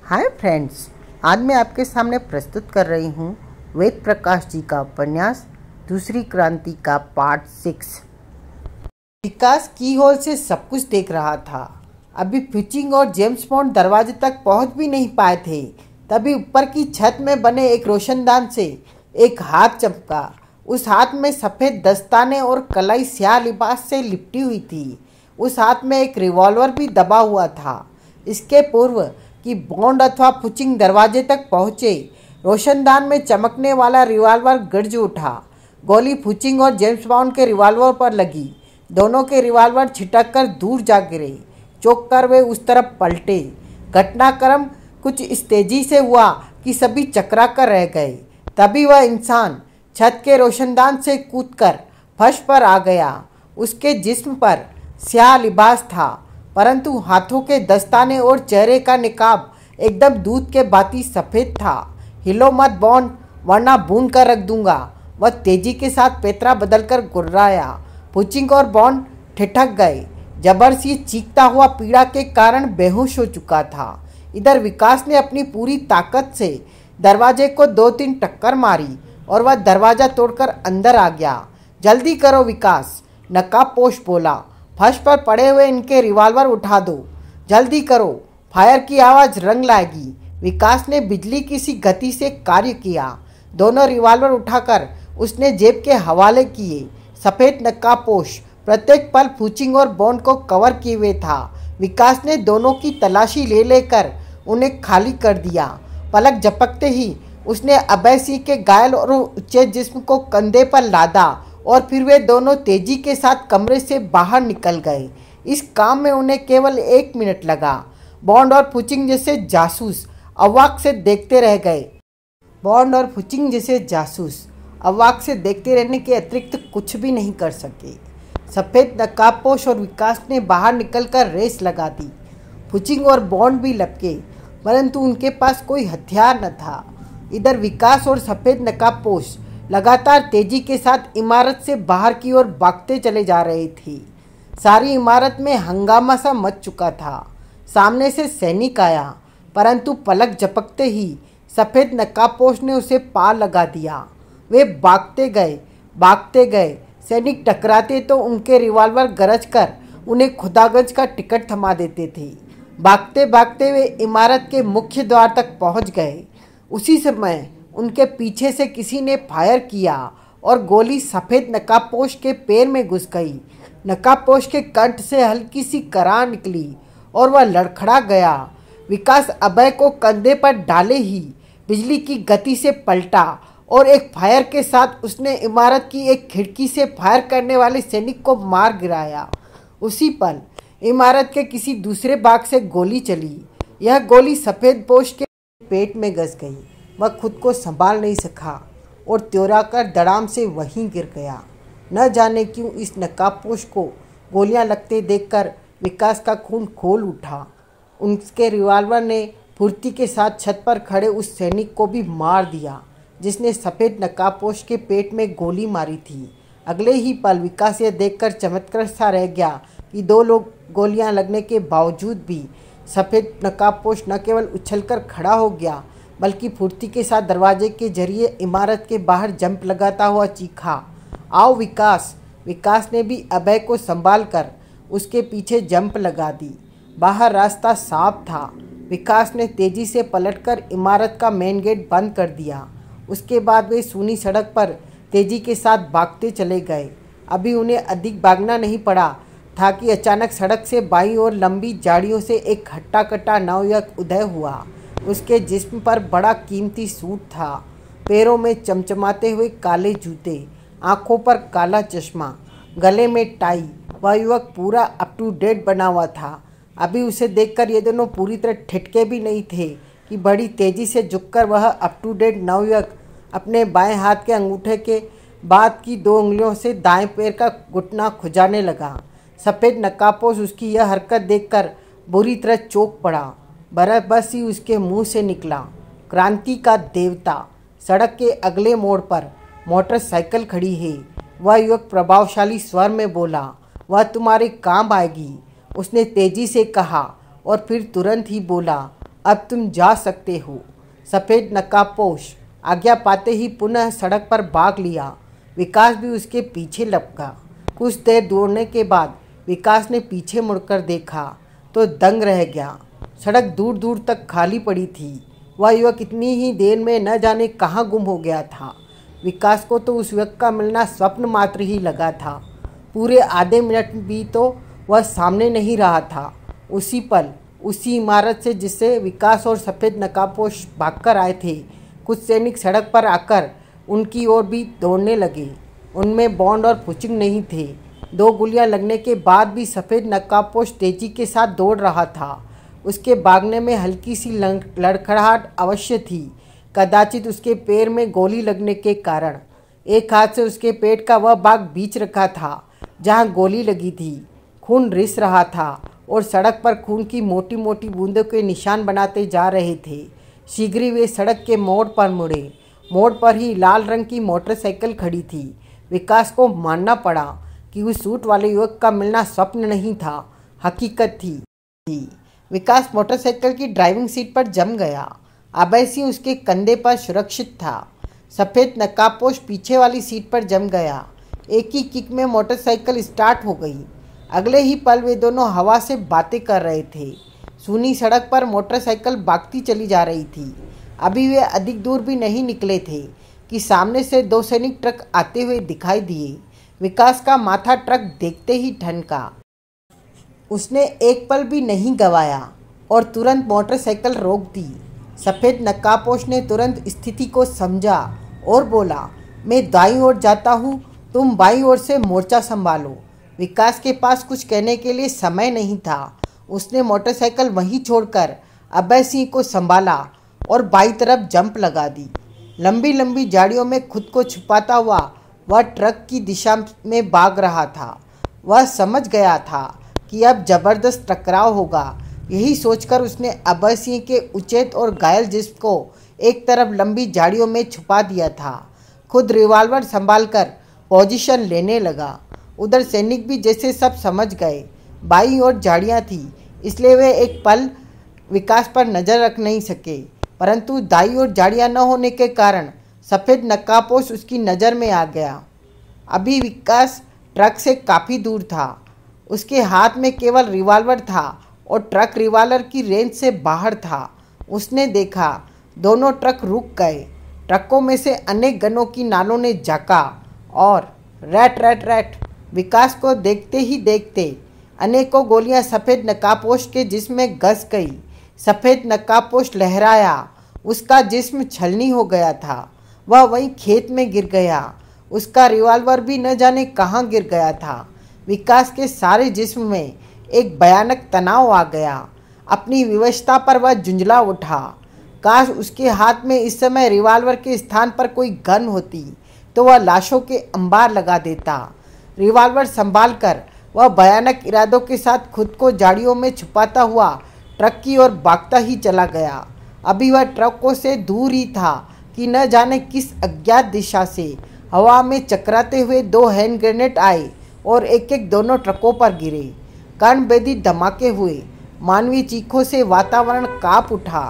Hi friends, आज मैं आपके सामने प्रस्तुत कर रही हूँ वेद प्रकाश जी का उपन्यास दूसरी क्रांति का पार्ट 6। विकास की होल से सब कुछ देख रहा था। अभी फिचिंग और जेम्स बॉन्ड दरवाजे तक पहुँच भी नहीं पाए थे, तभी ऊपर की छत में बने एक रोशनदान से एक हाथ चमका। उस हाथ में सफ़ेद दस्ताने और कलाई स्याह लिबास से लिपटी हुई थी। उस हाथ में एक रिवॉल्वर भी दबा हुआ था। इसके पूर्व कि बॉन्ड अथवा फुचिंग दरवाजे तक पहुंचे, रोशनदान में चमकने वाला रिवॉल्वर गरज उठा। गोली फुचिंग और जेम्स बॉन्ड के रिवॉल्वर पर लगी। दोनों के रिवॉल्वर छिटक कर दूर जा गिरे। चौंक कर वे उस तरफ पलटे। घटनाक्रम कुछ इस तेजी से हुआ कि सभी चकरा कर रह गए। तभी वह इंसान छत के रोशनदान से कूदकर फर्श पर आ गया। उसके जिस्म पर स्याह लिबास था, परंतु हाथों के दस्ताने और चेहरे का निकाब एकदम दूध के भांति सफ़ेद था। हिलो मत बॉन्ड, वरना भून कर रख दूंगा। वह तेजी के साथ पैतरा बदलकर गुर्राया। फुचिंग और बॉन्ड ठिठक गए। जबर सी चीखता हुआ पीड़ा के कारण बेहोश हो चुका था। इधर विकास ने अपनी पूरी ताकत से दरवाजे को 2-3 टक्कर मारी और वह दरवाज़ा तोड़कर अंदर आ गया। जल्दी करो विकास, नकाबपोश बोला। फर्श पर पड़े हुए इनके रिवॉल्वर उठा दो, जल्दी करो, फायर की आवाज़ रंग लाएगी। विकास ने बिजली की सी गति से कार्य किया। दोनों रिवॉल्वर उठाकर उसने जेब के हवाले किए। सफ़ेद नकाबपोश प्रत्येक पल फुचिंग और बॉन्ड को कवर किए हुए था। विकास ने दोनों की तलाशी ले लेकर उन्हें खाली कर दिया। पलक झपकते ही उसने अभय सिंह के घायल और उच्चे जिस्म को कंधे पर लादा और फिर वे दोनों तेजी के साथ कमरे से बाहर निकल गए। इस काम में उन्हें केवल 1 मिनट लगा। बॉन्ड और फुचिंग जैसे जासूस अवाक से देखते रह गए। बॉन्ड और फुचिंग जैसे जासूस अवाक से देखते रहने के अतिरिक्त कुछ भी नहीं कर सके। सफ़ेद नकाबपोश और विकास ने बाहर निकलकर रेस लगा दी। फुचिंग और बॉन्ड भी लपके, परंतु उनके पास कोई हथियार न था। इधर विकास और सफ़ेद नकाबपोश लगातार तेजी के साथ इमारत से बाहर की ओर भागते चले जा रहे थे। सारी इमारत में हंगामा सा मच चुका था। सामने से सैनिक आया, परंतु पलक झपकते ही सफ़ेद नकाबपोश ने उसे पार लगा दिया। वे भागते गए। सैनिक टकराते तो उनके रिवॉल्वर गरज कर उन्हें खुदागंज का टिकट थमा देते थे। भागते भागते वे इमारत के मुख्य द्वार तक पहुंच गए। उसी समय उनके पीछे से किसी ने फायर किया और गोली सफ़ेद नकाबपोश के पैर में घुस गई। नकाबपोश के कंठ से हल्की सी कराह निकली और वह लड़खड़ा गया। विकास अभय को कंधे पर डाले ही बिजली की गति से पलटा और एक फायर के साथ उसने इमारत की एक खिड़की से फायर करने वाले सैनिक को मार गिराया। उसी पल इमारत के किसी दूसरे भाग से गोली चली। यह गोली सफ़ेद पोश के पेट में घुस गई। वह खुद को संभाल नहीं सका और त्योराकर धड़ाम से वहीं गिर गया। न जाने क्यों इस नकाबपोश को गोलियां लगते देखकर विकास का खून खोल उठा। उसके रिवॉल्वर ने फुर्ती के साथ छत पर खड़े उस सैनिक को भी मार दिया जिसने सफ़ेद नकाबपोश के पेट में गोली मारी थी। अगले ही पल विकास यह देखकर चमत्कार सा रह गया कि 2 लोग गोलियां लगने के बावजूद भी सफ़ेद नकाबपोश न केवल उछलकर खड़ा हो गया, बल्कि फुर्ती के साथ दरवाजे के जरिए इमारत के बाहर जंप लगाता हुआ चीखा, आओ विकास। विकास ने भी अभय को संभाल कर उसके पीछे जंप लगा दी। बाहर रास्ता साफ था। विकास ने तेजी से पलटकर इमारत का मेन गेट बंद कर दिया। उसके बाद वे सूनी सड़क पर तेजी के साथ भागते चले गए। अभी उन्हें अधिक भागना नहीं पड़ा था कि अचानक सड़क से बाईं ओर लंबी झाड़ियों से एक हट्टा कट्टा नवयुवक उदय हुआ। उसके जिस्म पर बड़ा कीमती सूट था, पैरों में चमचमाते हुए काले जूते, आंखों पर काला चश्मा, गले में टाई। वह युवक पूरा अप टू डेट बना हुआ था। अभी उसे देखकर ये दोनों पूरी तरह ठिठके भी नहीं थे कि बड़ी तेजी से झुककर वह अप टू डेट नवयुवक अपने बाएं हाथ के अंगूठे के बाद की 2 उंगलियों से दाएं पैर का घुटना खुजाने लगा। सफ़ेद नकाबपोश उसकी यह हरकत देखकर बुरी तरह चौंक पड़ा। बस ही उसके मुंह से निकला, क्रांति का देवता। सड़क के अगले मोड़ पर मोटरसाइकिल खड़ी है। वह युवक प्रभावशाली स्वर में बोला, वह तुम्हारे काम आएगी। उसने तेजी से कहा और फिर तुरंत ही बोला, अब तुम जा सकते हो। सफ़ेद नकाबपोश आज्ञा पाते ही पुनः सड़क पर भाग लिया। विकास भी उसके पीछे लपका। कुछ देर दौड़ने के बाद विकास ने पीछे मुड़कर देखा तो दंग रह गया। सड़क दूर दूर तक खाली पड़ी थी। वह युवक इतनी ही देर में न जाने कहाँ गुम हो गया था। विकास को तो उस युवक का मिलना स्वप्न मात्र ही लगा था। पूरे आधे मिनट भी तो वह सामने नहीं रहा था। उसी पल उसी इमारत से जिससे विकास और सफ़ेद नकाबपोश भागकर आए थे, कुछ सैनिक सड़क पर आकर उनकी ओर भी दौड़ने लगे। उनमें बॉन्ड और पुचिंग नहीं थे। 2 गोलियां लगने के बाद भी सफ़ेद नकाबपोश तेजी के साथ दौड़ रहा था। उसके भागने में हल्की सी लड़खड़ाहट अवश्य थी, कदाचित उसके पैर में गोली लगने के कारण। एक हाथ से उसके पेट का वह भाग बीच रखा था जहां गोली लगी थी। खून रिस रहा था और सड़क पर खून की मोटी मोटी बूंदों के निशान बनाते जा रहे थे। शीघ्र ही वे सड़क के मोड़ पर मुड़े। मोड़ पर ही लाल रंग की मोटरसाइकिल खड़ी थी। विकास को मानना पड़ा कि उस सूट वाले युवक का मिलना स्वप्न नहीं था, हकीकत थी। विकास मोटरसाइकिल की ड्राइविंग सीट पर जम गया। अभय सिंह उसके कंधे पर सुरक्षित था। सफ़ेद नकाबपोश पीछे वाली सीट पर जम गया। एक ही किक में मोटरसाइकिल स्टार्ट हो गई। अगले ही पल वे दोनों हवा से बातें कर रहे थे। सूनी सड़क पर मोटरसाइकिल भागती चली जा रही थी। अभी वे अधिक दूर भी नहीं निकले थे कि सामने से 2 सैनिक ट्रक आते हुए दिखाई दिए। विकास का माथा ट्रक देखते ही ठनका। उसने एक पल भी नहीं गंवाया और तुरंत मोटरसाइकिल रोक दी। सफ़ेद नकाबपोश ने तुरंत स्थिति को समझा और बोला, मैं दाईं ओर जाता हूँ, तुम बाईं ओर से मोर्चा संभालो। विकास के पास कुछ कहने के लिए समय नहीं था। उसने मोटरसाइकिल वहीं छोड़कर अभय सिंह को संभाला और बाईं तरफ जंप लगा दी। लंबी लंबी झाड़ियों में खुद को छुपाता हुआ वह ट्रक की दिशा में भाग रहा था। वह समझ गया था कि अब जबरदस्त टकराव होगा। यही सोचकर उसने अभय सिंह के उचेत और घायल जिस्म को एक तरफ लंबी झाड़ियों में छुपा दिया था। खुद रिवॉल्वर संभालकर पोजीशन लेने लगा। उधर सैनिक भी जैसे सब समझ गए। बाईं ओर झाड़ियाँ थी, इसलिए वे एक पल विकास पर नज़र रख नहीं सके, परंतु दाईं ओर झाड़ियाँ न होने के कारण सफ़ेद नकाबपोश उसकी नज़र में आ गया। अभी विकास ट्रक से काफ़ी दूर था। उसके हाथ में केवल रिवॉल्वर था और ट्रक रिवॉल्वर की रेंज से बाहर था। उसने देखा दोनों ट्रक रुक गए। ट्रकों में से अनेक गनों की नालों ने झाँका और रैट रैट रैट। विकास को देखते ही देखते अनेकों गोलियां सफ़ेद नकाबपोश के जिस्म में घस गई। सफ़ेद नकाबपोश लहराया। उसका जिस्म छलनी हो गया था। वह वहीं खेत में गिर गया। उसका रिवॉल्वर भी न जाने कहाँ गिर गया था। विकास के सारे जिस्म में एक भयानक तनाव आ गया। अपनी विवशता पर वह झुंझला उठा। काश उसके हाथ में इस समय रिवॉल्वर के स्थान पर कोई गन होती तो वह लाशों के अंबार लगा देता। रिवॉल्वर संभालकर वह भयानक इरादों के साथ खुद को झाड़ियों में छुपाता हुआ ट्रक की ओर भागता ही चला गया। अभी वह ट्रकों से दूर ही था कि न जाने किस अज्ञात दिशा से हवा में चकराते हुए 2 हैंड ग्रेनेड आए और एक एक दोनों ट्रकों पर गिरे। कर्णभेदी धमाके हुए। मानवीय चीखों से वातावरण कांप उठा।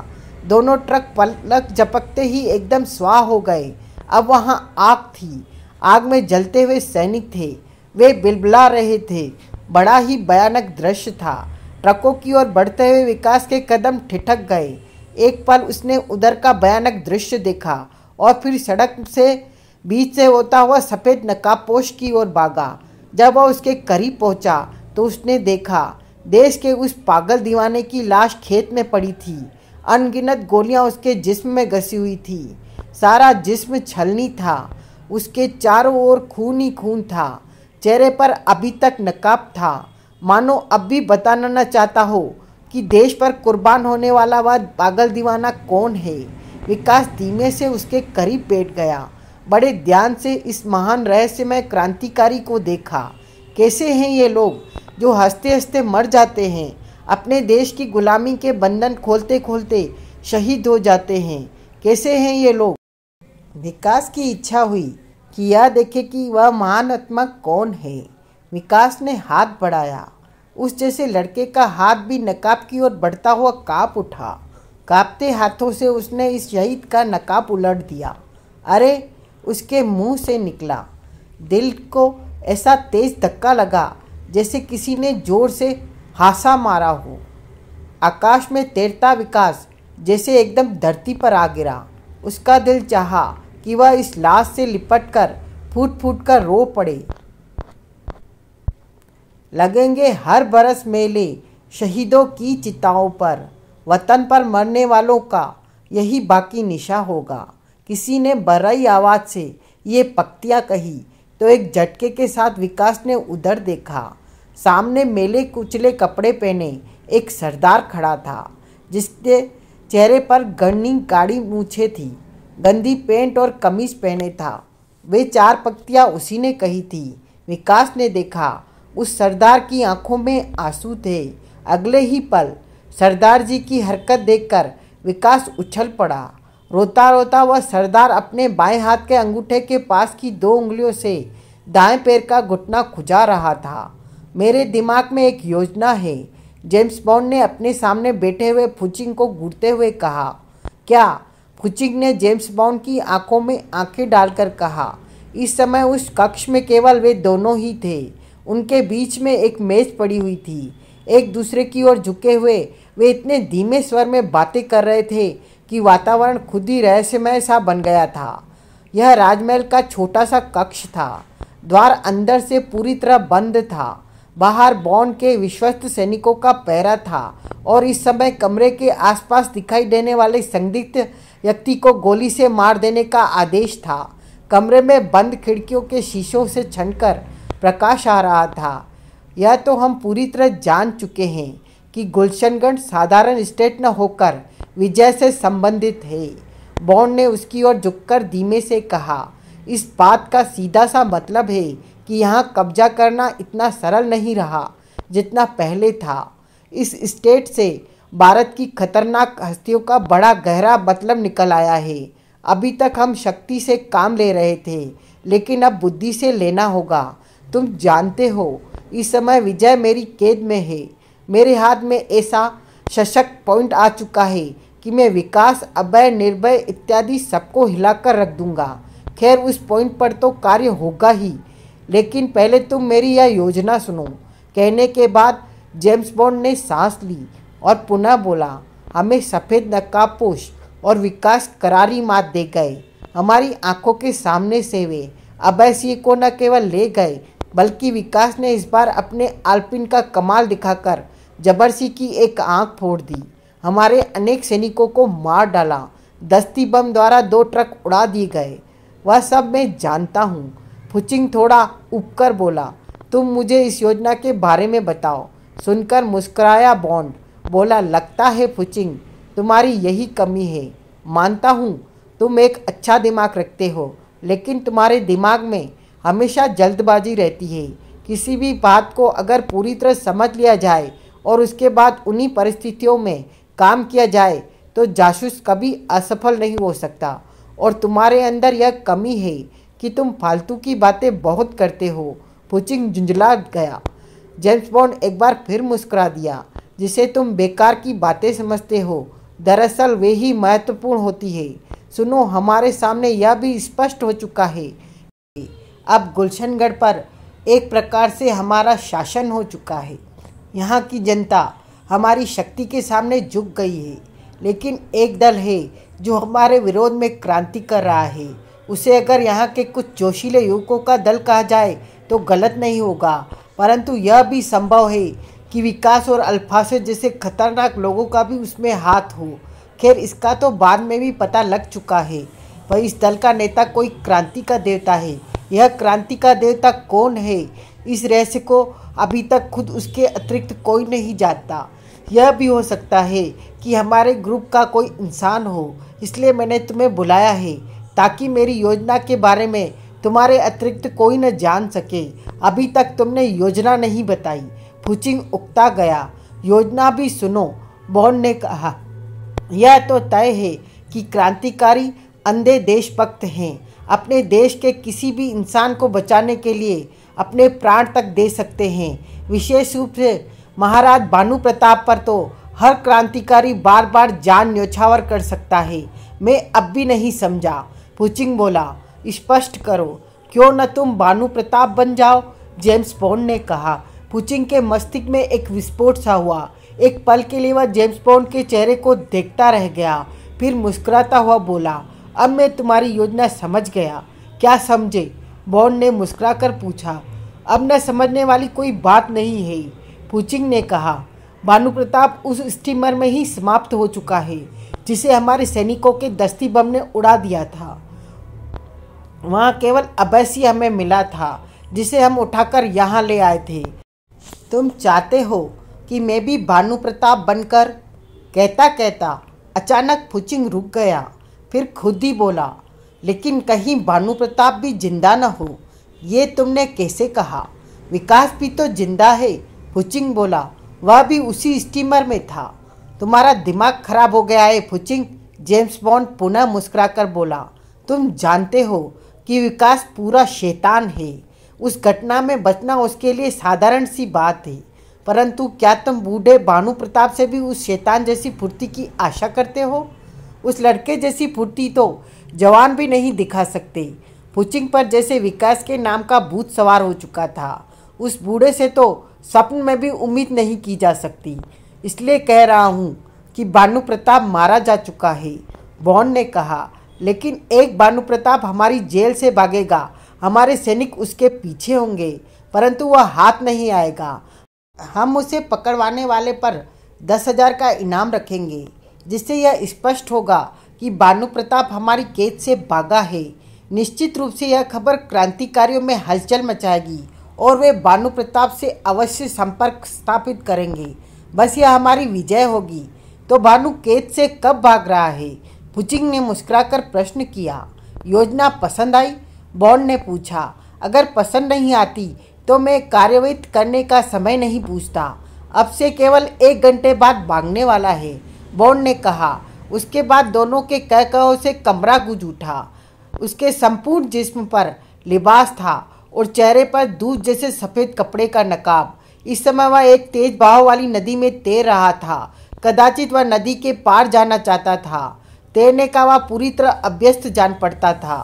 दोनों ट्रक पलक झपकते ही एकदम स्वाह हो गए। अब वहाँ आग थी। आग में जलते हुए सैनिक थे। वे बिलबिला रहे थे। बड़ा ही भयानक दृश्य था। ट्रकों की ओर बढ़ते हुए विकास के कदम ठिठक गए। एक पल उसने उधर का भयानक दृश्य देखा और फिर सड़क से बीच से होता हुआ सफ़ेद नकाबपोश की ओर भागा। जब वह उसके करीब पहुंचा तो उसने देखा देश के उस पागल दीवाने की लाश खेत में पड़ी थी। अनगिनत गोलियां उसके जिस्म में घसी हुई थी। सारा जिस्म छलनी था। उसके चारों ओर खून ही खून था। चेहरे पर अभी तक नकाब था, मानो अब भी बताना न चाहता हो कि देश पर कुर्बान होने वाला वह पागल दीवाना कौन है। विकास धीमे से उसके करीब बैठ गया। बड़े ध्यान से इस महान रहस्यमय क्रांतिकारी को देखा। कैसे हैं ये लोग जो हंसते हंसते मर जाते हैं, अपने देश की गुलामी के बंधन खोलते खोलते शहीद हो जाते हैं। कैसे हैं ये लोग। विकास की इच्छा हुई कि यह देखे कि वह महान आत्मा कौन है। विकास ने हाथ बढ़ाया। उस जैसे लड़के का हाथ भी नकाब की ओर बढ़ता हुआ कांप उठा। कांपते हाथों से उसने इस शहीद का नकाब उलट दिया। अरे, उसके मुंह से निकला। दिल को ऐसा तेज धक्का लगा जैसे किसी ने जोर से हासा मारा हो। आकाश में तैरता विकास जैसे एकदम धरती पर आ गिरा। उसका दिल चाहा कि वह इस लाश से लिपटकर फूट फूट कर रो पड़े। लगेंगे हर बरस मेले शहीदों की चिताओं पर, वतन पर मरने वालों का यही बाकी निशा होगा। किसी ने बरई आवाज़ से ये पंक्तियाँ कही तो एक झटके के साथ विकास ने उधर देखा। सामने मेले कुचले कपड़े पहने एक सरदार खड़ा था, जिसके चेहरे पर घनी गाढ़ी मूछें थी, गंदी पेंट और कमीज पहने था। वे 4 पंक्तियाँ उसी ने कही थी। विकास ने देखा, उस सरदार की आंखों में आंसू थे। अगले ही पल सरदार जी की हरकत देखकर विकास उछल पड़ा। रोता रोता वह सरदार अपने बाएं हाथ के अंगूठे के पास की 2 उंगलियों से दाएं पैर का घुटना खुजा रहा था। मेरे दिमाग में एक योजना है, जेम्स बॉन्ड ने अपने सामने बैठे हुए फुचिंग को घूरते हुए कहा। क्या? फुचिंग ने जेम्स बॉन्ड की आंखों में आंखें डालकर कहा। इस समय उस कक्ष में केवल वे दोनों ही थे। उनके बीच में एक मेज पड़ी हुई थी। एक दूसरे की ओर झुके हुए वे इतने धीमे स्वर में बातें कर रहे थे कि वातावरण खुद ही रहस्यमय सा बन गया था। यह राजमहल का छोटा सा कक्ष था। द्वार अंदर से पूरी तरह बंद था। बाहर बॉन्ड के विश्वस्त सैनिकों का पहरा था और इस समय कमरे के आसपास दिखाई देने वाले संदिग्ध व्यक्ति को गोली से मार देने का आदेश था। कमरे में बंद खिड़कियों के शीशों से छनकर प्रकाश आ रहा था। यह तो हम पूरी तरह जान चुके हैं कि गुलशनगढ़ साधारण स्टेट न होकर विजय से संबंधित है। बॉन्ड ने उसकी ओर झुककर धीमे से कहा। इस बात का सीधा सा मतलब है कि यहाँ कब्जा करना इतना सरल नहीं रहा जितना पहले था। इस स्टेट से भारत की खतरनाक हस्तियों का बड़ा गहरा मतलब निकल आया है। अभी तक हम शक्ति से काम ले रहे थे, लेकिन अब बुद्धि से लेना होगा। तुम जानते हो, इस समय विजय मेरी कैद में है। मेरे हाथ में ऐसा सशक्त पॉइंट आ चुका है कि मैं विकास, अभय, निर्भय इत्यादि सबको हिलाकर रख दूंगा। खैर, उस पॉइंट पर तो कार्य होगा ही, लेकिन पहले तुम मेरी यह योजना सुनो। कहने के बाद जेम्स बॉन्ड ने सांस ली और पुनः बोला। हमें सफ़ेद नकाबपोश और विकास करारी मात दे गए। हमारी आंखों के सामने से वे अभय सिंह को न केवल ले गए, बल्कि विकास ने इस बार अपने आल्पिन का कमाल दिखाकर जबर सिंह की एक आंख फोड़ दी। हमारे अनेक सैनिकों को मार डाला। दस्ती बम द्वारा 2 ट्रक उड़ा दिए गए। वह सब मैं जानता हूँ। फुचिंग थोड़ा उबकर बोला। तुम मुझे इस योजना के बारे में बताओ। सुनकर मुस्कुराया बॉन्ड। बोला, लगता है फुचिंग, तुम्हारी यही कमी है। मानता हूँ तुम एक अच्छा दिमाग रखते हो, लेकिन तुम्हारे दिमाग में हमेशा जल्दबाजी रहती है। किसी भी बात को अगर पूरी तरह समझ लिया जाए और उसके बाद उन्हीं परिस्थितियों में काम किया जाए तो जासूस कभी असफल नहीं हो सकता। और तुम्हारे अंदर यह कमी है कि तुम फालतू की बातें बहुत करते हो। फुचिंग झुंझला गया। जेम्स बॉन्ड एक बार फिर मुस्कुरा दिया। जिसे तुम बेकार की बातें समझते हो, दरअसल वे ही महत्वपूर्ण होती है। सुनो, हमारे सामने यह भी स्पष्ट हो चुका है अब गुलशनगढ़ पर एक प्रकार से हमारा शासन हो चुका है। यहाँ की जनता हमारी शक्ति के सामने झुक गई है, लेकिन एक दल है जो हमारे विरोध में क्रांति कर रहा है। उसे अगर यहाँ के कुछ जोशीले युवकों का दल कहा जाए तो गलत नहीं होगा, परंतु यह भी संभव है कि विकास और अल्फासे जैसे खतरनाक लोगों का भी उसमें हाथ हो। खैर, इसका तो बाद में भी पता लग चुका है। वह इस दल का नेता कोई क्रांति का देवता है। यह क्रांति का देवता कौन है, इस रहस्य को अभी तक खुद उसके अतिरिक्त कोई नहीं जानता। यह भी हो सकता है कि हमारे ग्रुप का कोई इंसान हो। इसलिए मैंने तुम्हें बुलाया है ताकि मेरी योजना के बारे में तुम्हारे अतिरिक्त कोई न जान सके। अभी तक तुमने योजना नहीं बताई। फुचिंग उकता गया। योजना भी सुनो, बॉन्ड ने कहा। यह तो तय है कि क्रांतिकारी अंधे देशभक्त हैं। अपने देश के किसी भी इंसान को बचाने के लिए अपने प्राण तक दे सकते हैं। विशेष रूप से महाराज भानु प्रताप पर तो हर क्रांतिकारी बार बार जान न्योछावर कर सकता है। मैं अब भी नहीं समझा। पुचिंग बोला, स्पष्ट करो, क्यों न तुम भानु प्रताप बन जाओ? जेम्स बॉन्ड ने कहा। पुचिंग के मस्तिष्क में एक विस्फोट सा हुआ। एक पल के लिए वह जेम्स बॉन्ड के चेहरे को देखता रह गया, फिर मुस्कुराता हुआ बोला, अब मैं तुम्हारी योजना समझ गया। क्या समझे? बॉन्ड ने मुस्कुराकर पूछा। अब न समझने वाली कोई बात नहीं है, पुचिंग ने कहा। भानु प्रताप उस स्टीमर में ही समाप्त हो चुका है जिसे हमारे सैनिकों के दस्ती बम ने उड़ा दिया था। वहाँ केवल अभय हमें मिला था जिसे हम उठाकर यहाँ ले आए थे। तुम चाहते हो कि मैं भी भानु प्रताप बनकर? कहता कहता अचानक पुचिंग रुक गया, फिर खुद ही बोला, लेकिन कहीं भानु प्रताप भी जिंदा न हो। ये तुमने कैसे कहा? विकास भी तो जिंदा है, पुचिंग बोला। वह भी उसी स्टीमर में था। तुम्हारा दिमाग खराब हो गया है पुचिंग, जेम्स बॉन्ड पुनः मुस्कुराकर बोला। तुम जानते हो कि विकास पूरा शैतान है। उस घटना में बचना उसके लिए साधारण सी बात है, परंतु क्या तुम बूढ़े भानु प्रताप से भी उस शैतान जैसी फुर्ती की आशा करते हो? उस लड़के जैसी फुर्ती तो जवान भी नहीं दिखा सकते। पुचिंग पर जैसे विकास के नाम का भूत सवार हो चुका था। उस बूढ़े से तो स्वप्न में भी उम्मीद नहीं की जा सकती। इसलिए कह रहा हूँ कि भानु प्रताप मारा जा चुका है, बॉन्ड ने कहा। लेकिन एक भानु प्रताप हमारी जेल से भागेगा, हमारे सैनिक उसके पीछे होंगे, परंतु वह हाथ नहीं आएगा। हम उसे पकड़वाने वाले पर 10,000 का इनाम रखेंगे, जिससे यह स्पष्ट होगा कि भानु प्रताप हमारी कैद से भागा है। निश्चित रूप से यह खबर क्रांतिकारियों में हलचल मचाएगी और वे भानु प्रताप से अवश्य संपर्क स्थापित करेंगे। बस यह हमारी विजय होगी। तो भानु कैद से कब भाग रहा है? पुचिंग ने मुस्कुराकर प्रश्न किया। योजना पसंद आई? बॉन्ड ने पूछा। अगर पसंद नहीं आती तो मैं कार्यवाही करने का समय नहीं पूछता। अब से केवल 1 घंटे बाद भागने वाला है, बॉन्ड ने कहा। उसके बाद दोनों के कह-कहो से कमरा गूंज उठा। उसके संपूर्ण जिस्म पर लिबास था और चेहरे पर दूध जैसे सफ़ेद कपड़े का नकाब। इस समय वह एक तेज बहाव वाली नदी में तैर रहा था। कदाचित वह नदी के पार जाना चाहता था। तैरने का वह पूरी तरह अभ्यस्त जान पड़ता था।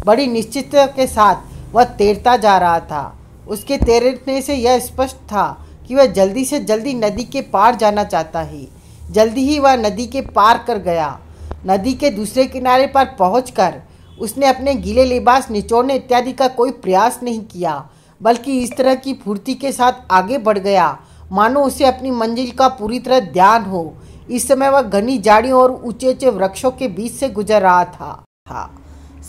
बड़ी निश्चितता के साथ वह तैरता जा रहा था। उसके तैरने से यह स्पष्ट था कि वह जल्दी से जल्दी नदी के पार जाना चाहता है। जल्दी ही वह नदी के पार कर गया। नदी के दूसरे किनारे पर पहुंचकर उसने अपने गीले लिबास निचोड़ने इत्यादि का कोई प्रयास नहीं किया, बल्कि इस तरह की फुर्ती के साथ आगे बढ़ गया मानो उसे अपनी मंजिल का पूरी तरह ध्यान हो। इस समय वह घनी झाड़ियों और ऊंचे ऊंचे वृक्षों के बीच से गुजर रहा था।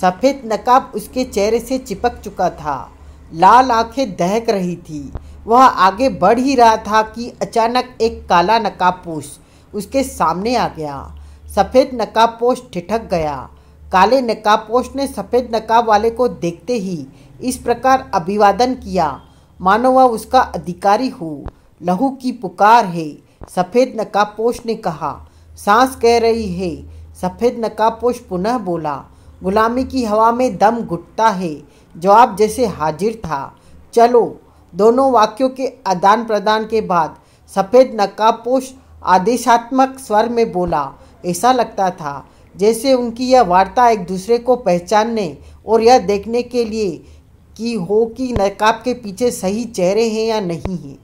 सफ़ेद नकाब उसके चेहरे से चिपक चुका था। लाल आंखें दहक रही थी। वह आगे बढ़ ही रहा था कि अचानक एक काला नकाबपोश उसके सामने आ गया। सफ़ेद नकाबपोश ठिठक गया। काले नकाबपोश ने सफ़ेद नकाब वाले को देखते ही इस प्रकार अभिवादन किया मानो वह उसका अधिकारी हो। लहू की पुकार है, सफ़ेद नकाबपोश ने कहा। सांस कह रही है, सफ़ेद नकाबपोश पुनः बोला। गुलामी की हवा में दम घुटता है, जवाब जैसे हाजिर था। चलो। दोनों वाक्यों के आदान प्रदान के बाद सफ़ेद नकाबपोश आदेशात्मक स्वर में बोला। ऐसा लगता था जैसे उनकी यह वार्ता एक दूसरे को पहचानने और यह देखने के लिए कि नकाब के पीछे सही चेहरे हैं या नहीं हैं।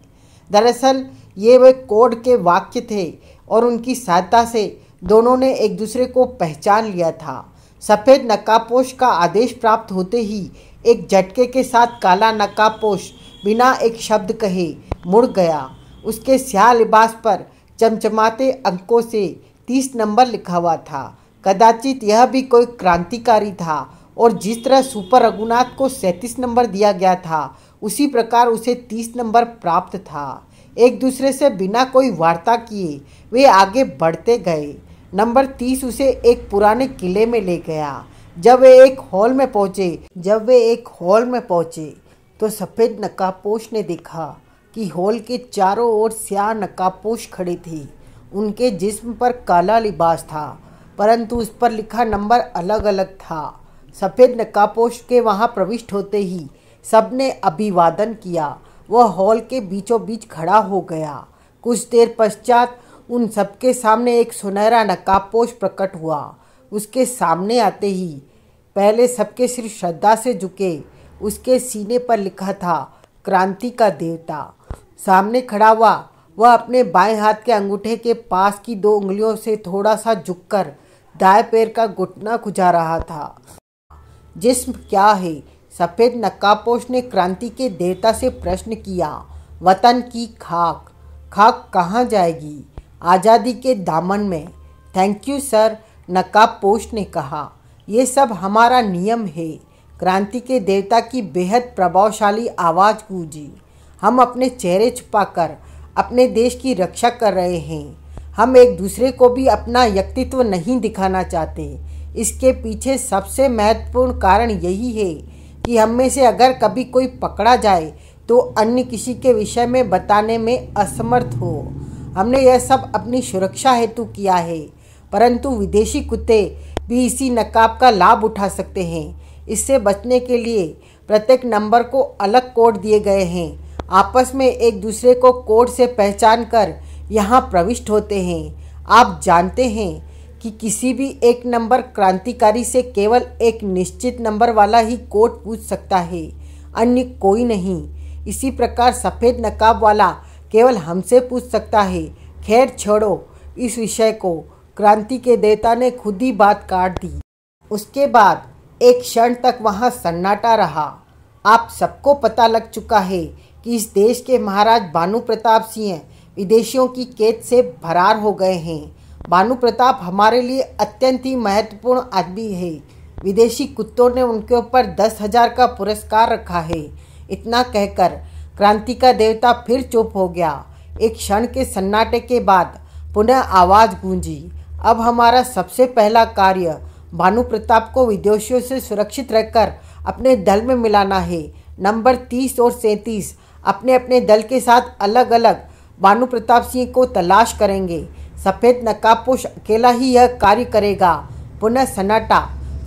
दरअसल ये वे कोड के वाक्य थे और उनकी सहायता से दोनों ने एक दूसरे को पहचान लिया था। सफ़ेद नकाबपोश का आदेश प्राप्त होते ही एक झटके के साथ काला नकाबपोश बिना एक शब्द कहे मुड़ गया। उसके स्याह लिबास पर चमचमाते अंकों से 30 नंबर लिखा हुआ था। कदाचित यह भी कोई क्रांतिकारी था और जिस तरह सुपर रघुनाथ को 37 नंबर दिया गया था, उसी प्रकार उसे 30 नंबर प्राप्त था। एक दूसरे से बिना कोई वार्ता किए वे आगे बढ़ते गए। नंबर 30 उसे एक पुराने किले में ले गया। जब वे एक हॉल में पहुंचे तो सफ़ेद नकाबपोश ने देखा कि हॉल के चारों ओर स्याह नकाबपोश खड़े थे। उनके जिस्म पर काला लिबास था, परंतु उस पर लिखा नंबर अलग अलग था। सफ़ेद नकाबपोश के वहां प्रविष्ट होते ही सबने अभिवादन किया। वह हॉल के बीचों बीच खड़ा हो गया। कुछ देर पश्चात उन सबके सामने एक सुनहरा नकाबपोश प्रकट हुआ। उसके सामने आते ही पहले सबके सिर श्रद्धा से झुके। उसके सीने पर लिखा था क्रांति का देवता। सामने खड़ा हुआ वह अपने बाएं हाथ के अंगूठे के पास की 2 उंगलियों से थोड़ा सा झुककर दाएं पैर का घुटना खुजा रहा था। जिस्म क्या है? सफ़ेद नकाबपोश ने क्रांति के देवता से प्रश्न किया। वतन की खाक। खाक कहाँ जाएगी? आज़ादी के दामन में। थैंक यू सर, नकाबपोश ने कहा। ये सब हमारा नियम है। क्रांति के देवता की बेहद प्रभावशाली आवाज़ गूंजी। हम अपने चेहरे छुपाकर अपने देश की रक्षा कर रहे हैं। हम एक दूसरे को भी अपना व्यक्तित्व नहीं दिखाना चाहते। इसके पीछे सबसे महत्वपूर्ण कारण यही है कि हम में से अगर कभी कोई पकड़ा जाए तो अन्य किसी के विषय में बताने में असमर्थ हो। हमने यह सब अपनी सुरक्षा हेतु किया है, परंतु विदेशी कुत्ते भी इसी नकाब का लाभ उठा सकते हैं। इससे बचने के लिए प्रत्येक नंबर को अलग कोड दिए गए हैं। आपस में एक दूसरे को कोड से पहचान कर यहाँ प्रविष्ट होते हैं। आप जानते हैं कि किसी भी एक नंबर क्रांतिकारी से केवल एक निश्चित नंबर वाला ही कोड पूछ सकता है, अन्य कोई नहीं। इसी प्रकार सफ़ेद नकाब वाला केवल हमसे पूछ सकता है। खैर छोड़ो इस विषय को। क्रांति के देवता ने खुद ही बात काट दी। उसके बाद एक क्षण तक वहाँ सन्नाटा रहा। आप सबको पता लग चुका है कि इस देश के महाराज भानु प्रताप सिंह विदेशियों की कैद से फरार हो गए हैं। भानु प्रताप हमारे लिए अत्यंत ही महत्वपूर्ण आदमी है। विदेशी कुत्तों ने उनके ऊपर 10,000 का पुरस्कार रखा है। इतना कहकर क्रांति का देवता फिर चुप हो गया। एक क्षण के सन्नाटे के बाद पुनः आवाज़ गूंजी। अब हमारा सबसे पहला कार्य भानु प्रताप को विदेशियों से सुरक्षित रखकर अपने दल में मिलाना है। नंबर 30 और 37 अपने अपने दल के साथ अलग अलग भानु प्रताप सिंह को तलाश करेंगे। सफ़ेद नकाबपोश अकेला ही यह कार्य करेगा। पुनः सन्नाटा।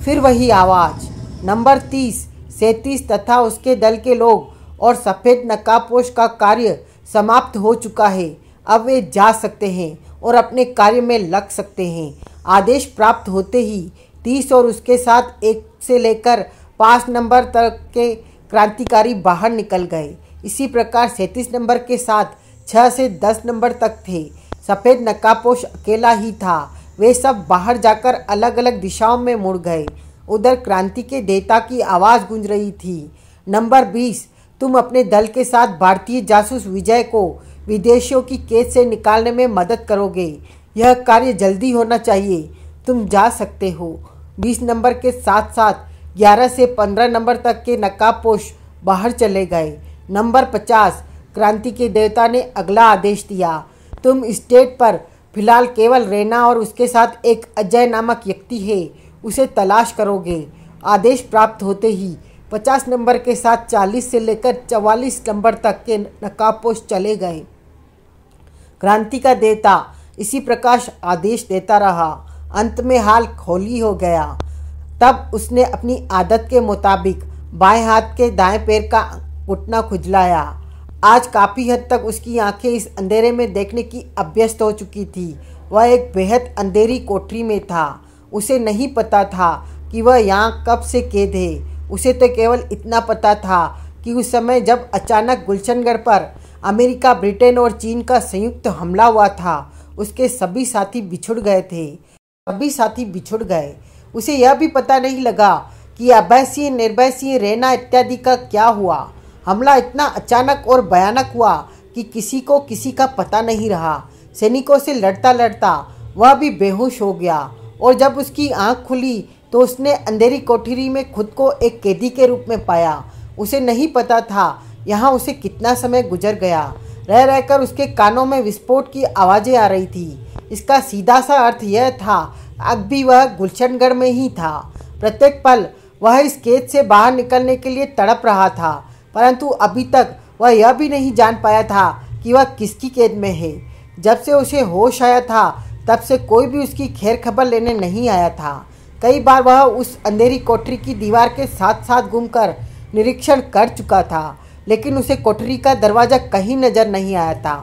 फिर वही आवाज़। नंबर 30, 37 तथा उसके दल के लोग और सफ़ेद नकाबपोश का कार्य समाप्त हो चुका है। अब वे जा सकते हैं और अपने कार्य में लग सकते हैं। आदेश प्राप्त होते ही 30 और उसके साथ 1 से लेकर 5 नंबर तक के क्रांतिकारी बाहर निकल गए। इसी प्रकार 37 नंबर के साथ 6 से 10 नंबर तक थे। सफ़ेद नकाबपोश अकेला ही था। वे सब बाहर जाकर अलग अलग दिशाओं में मुड़ गए। उधर क्रांति के देवता की आवाज़ गूंज रही थी। नंबर 20, तुम अपने दल के साथ भारतीय जासूस विजय को विदेशियों की कैद से निकालने में मदद करोगे। यह कार्य जल्दी होना चाहिए। तुम जा सकते हो। 20 नंबर के साथ साथ 11 से 15 नंबर तक के नकाबपोश बाहर चले गए। नंबर 50, क्रांति के देवता ने अगला आदेश दिया। तुम स्टेट पर फिलहाल केवल रैना और उसके साथ एक अजय नामक व्यक्ति है, उसे तलाश करोगे। आदेश प्राप्त होते ही 50 नंबर के साथ 40 से लेकर 44 नंबर तक के नकाबपोश चले गए। क्रांति का देवता इसी प्रकार आदेश देता रहा। अंत में हाल खोली हो गया। तब उसने अपनी आदत के मुताबिक बाएं हाथ के दाएं पैर का घुटना खुजलाया। आज काफ़ी हद तक उसकी आंखें इस अंधेरे में देखने की अभ्यस्त हो चुकी थी। वह एक बेहद अंधेरी कोठरी में था। उसे नहीं पता था कि वह यहाँ कब से कैद है। उसे तो केवल इतना पता था कि उस समय जब अचानक गुलशनगढ़ पर अमेरिका, ब्रिटेन और चीन का संयुक्त हमला हुआ था, उसके सभी साथी बिछुड़ गए थे। सभी साथी बिछुड़ गए। उसे यह भी पता नहीं लगा कि अभय सिंह, निर्भय सिंह, रैना इत्यादि का क्या हुआ। हमला इतना अचानक और भयानक हुआ कि किसी को किसी का पता नहीं रहा। सैनिकों से लड़ता लड़ता वह भी बेहोश हो गया और जब उसकी आंख खुली तो उसने अंधेरी कोठरी में खुद को एक कैदी के रूप में पाया। उसे नहीं पता था यहाँ उसे कितना समय गुजर गया। रह रहकर उसके कानों में विस्फोट की आवाज़ें आ रही थी। इसका सीधा सा अर्थ यह था अब भी वह गुलशनगढ़ में ही था। प्रत्येक पल वह इस कैद से बाहर निकलने के लिए तड़प रहा था, परंतु अभी तक वह यह भी नहीं जान पाया था कि वह किसकी कैद में है। जब से उसे होश आया था तब से कोई भी उसकी खैर खबर लेने नहीं आया था। कई बार वह उस अंधेरी कोठरी की दीवार के साथ साथ घूमकर निरीक्षण कर चुका था, लेकिन उसे कोठरी का दरवाज़ा कहीं नजर नहीं आया था।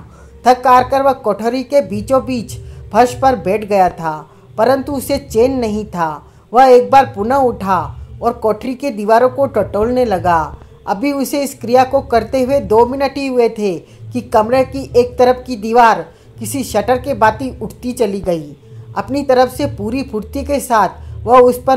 थक हार कर वह कोठरी के बीचों बीच फर्श पर बैठ गया था, परंतु उसे चैन नहीं था। वह एक बार पुनः उठा और कोठरी के दीवारों को टटोलने लगा। अभी उसे इस क्रिया को करते हुए 2 मिनट ही हुए थे कि कमरे की एक तरफ की दीवार किसी शटर के भांति उठती चली गई। अपनी तरफ से पूरी फुर्ती के साथ वह उस पर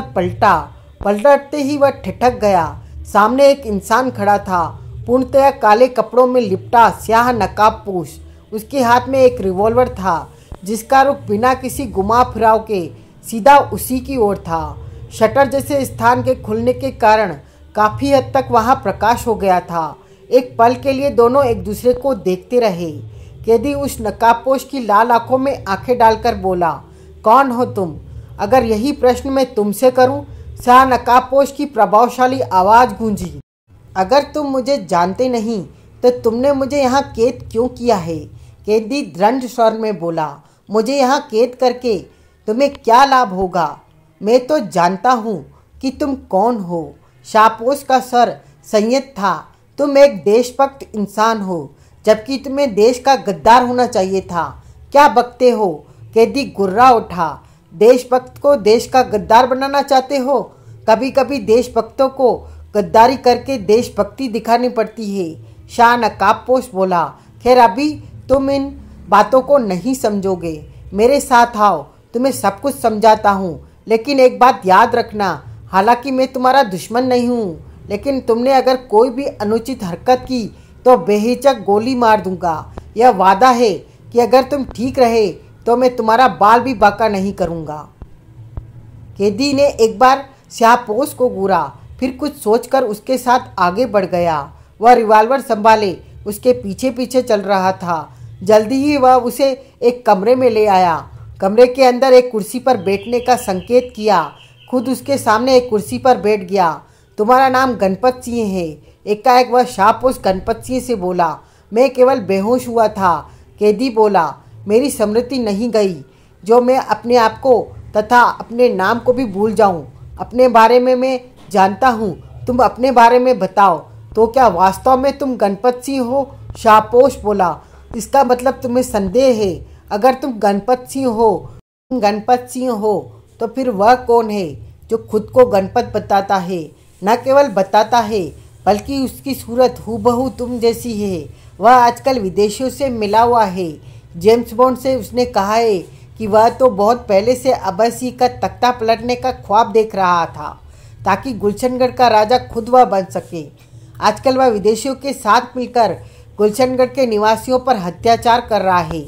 पलटते ही वह ठिठक गया। सामने एक इंसान खड़ा था, पूर्णतया काले कपड़ों में लिपटा, स्याह नकाबपोश। उसके हाथ में एक रिवॉल्वर था जिसका रुख बिना किसी घुमा फिराव के सीधा उसी की ओर था। शटर जैसे स्थान के खुलने के कारण काफ़ी हद तक वहां प्रकाश हो गया था। एक पल के लिए दोनों एक दूसरे को देखते रहे। कैदी उस नकाबपोश की लाल आंखों में आंखें डालकर बोला, कौन हो तुम? अगर यही प्रश्न मैं तुमसे करूं? स्याह नकाबपोश की प्रभावशाली आवाज़ गूंजी। अगर तुम मुझे जानते नहीं तो तुमने मुझे यहाँ कैद क्यों किया है? कैदी दृढ़ स्वर में बोला, मुझे यहाँ कैद करके तुम्हें क्या लाभ होगा? मैं तो जानता हूँ कि तुम कौन हो। शाहपोश का स्वर संयत था। तुम एक देशभक्त इंसान हो, जबकि तुम्हें देश का गद्दार होना चाहिए था। क्या बकते हो? कैदी गुर्रा उठा। देशभक्त को देश का गद्दार बनाना चाहते हो? कभी कभी देशभक्तों को गद्दारी करके देशभक्ति दिखानी पड़ती है। शाह नकाबपोश बोला, खैर अभी तुम इन बातों को नहीं समझोगे। मेरे साथ आओ, तुम्हें सब कुछ समझाता हूँ। लेकिन एक बात याद रखना, हालांकि मैं तुम्हारा दुश्मन नहीं हूँ, लेकिन तुमने अगर कोई भी अनुचित हरकत की तो बेहिचक गोली मार दूंगा। यह वादा है कि अगर तुम ठीक रहे तो मैं तुम्हारा बाल भी बांका नहीं करूँगा। कैदी ने एक बार शाहपोश को घूरा, फिर कुछ सोचकर उसके साथ आगे बढ़ गया। वह रिवॉल्वर संभाले उसके पीछे पीछे चल रहा था। जल्दी ही वह उसे एक कमरे में ले आया। कमरे के अंदर एक कुर्सी पर बैठने का संकेत किया। खुद उसके सामने एक कुर्सी पर बैठ गया। तुम्हारा नाम गणपत सिंह है? एकाएक वह शाहपोश गणपत सिंह से बोला। मैं केवल बेहोश हुआ था। कैदी बोला, मेरी स्मृति नहीं गई जो मैं अपने आप को तथा अपने नाम को भी भूल जाऊं। अपने बारे में मैं जानता हूं, तुम अपने बारे में बताओ। तो क्या वास्तव में तुम गणपत सिंह हो? शाहपोश बोला, इसका मतलब तुम्हें संदेह है? अगर तुम गणपत सिंह हो तो फिर वह कौन है जो खुद को गणपत बताता है? न केवल बताता है बल्कि उसकी सूरत हूबहू तुम जैसी है। वह आजकल विदेशियों से मिला हुआ है। जेम्स बॉन्ड से उसने कहा है कि वह तो बहुत पहले से अब्बासी का तख्ता पलटने का ख्वाब देख रहा था ताकि गुलशनगढ़ का राजा खुद वह बन सके। आजकल वह विदेशियों के साथ मिलकर गुलशनगढ़ के निवासियों पर अत्याचार कर रहा है।